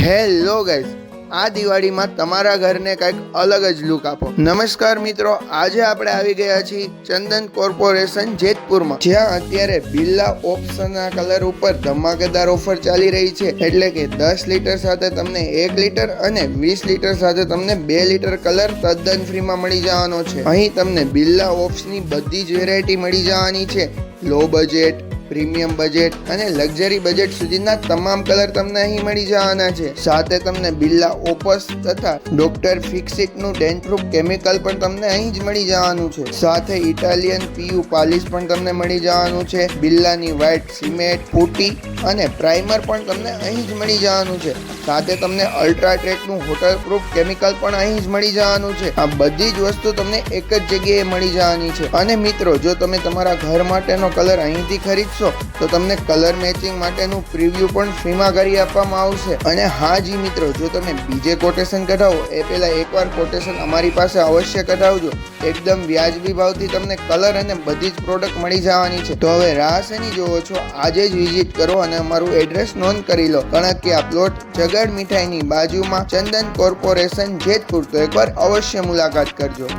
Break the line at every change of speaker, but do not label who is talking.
Hello guys, આ દિવાળીમાં તમારા ઘરને કંઈક અલગ જ લુક આપો. નમસ્કાર મિત્રો, આજે આપણે આવી ગયા છીએ ચંદન કોર્પોરેશન જેતપુરમાં, જ્યાં અત્યારે બિરલા ઓપ્શનના કલર ઉપર ધમાકેદાર ઓફર ચાલી રહી છે. એટલે કે 10 લીટર સાથે તમને 1 લીટર અને 20 લીટર સાથે તમને 2 લીટર કલર તદ્દન ફ્રીમાં મળી જવાનો છે. અહીં તમને બિરલા ઓપ્શની બધી જ વેરાયટી મળી જવાની છે. લો બજેટ, પ્રીમિયમ બજેટ અને લક્ઝરી બજેટ સુધીના તમામ કલર તમને અહીં મળી જવાના છે. સાથે તમને બિરલા ઓપસ તથા ડોક્ટર ફિક્સિટનું ડેન્ટપ્રૂફ કેમિકલ પણ તમને અહીં જ મળી જવાનું છે. સાથે ઇટાલિયન પીયુ પાલિશ પણ તમને મળી જવાનું છે. બિરલાની વ્હાઇટ સિમેન્ટ, પુટી અને પ્રાઇમર પણ તમને અહીં જ મળી જવાનું છે. સાથે તમને અલ્ટ્રાટેકનું વોટરપ્રૂફ કેમિકલ પણ અહીં જ મળી જવાનું છે. આ બધી જ વસ્તુ તમને એક જ જગ્યાએ મળી જવાની છે. અને મિત્રો, જો તમે તમારા ઘર માટેનો કલર અહીંથી ખરીદશો તો તમને કલર મેચિંગ માટેનું પ્રિવ્યુ પણ ફ્રીમાં કરી આપવામાં આવશે. અને હા જી મિત્રો, જો તમે બીજે કોટેશન કઢાવો એ પહેલા એકવાર કોટેશન અમારી પાસે અવશ્ય કઢાવજો. એકદમ વ્યાજબી ભાવથી તમને કલર અને બધી જ પ્રોડક્ટ મળી જવાની છે. તો હવે રાહ શેની જોવો છો? આજે જ વિઝિટ કરો અને અમારું એડ્રેસ નોંધ કરી લો. કણકિયા પ્લોટ, જગડ મીઠાઈની બાજુમાં, ચંદન કોર્પોરેશન જેતપુર. તો એકવાર અવશ્ય મુલાકાત કરજો.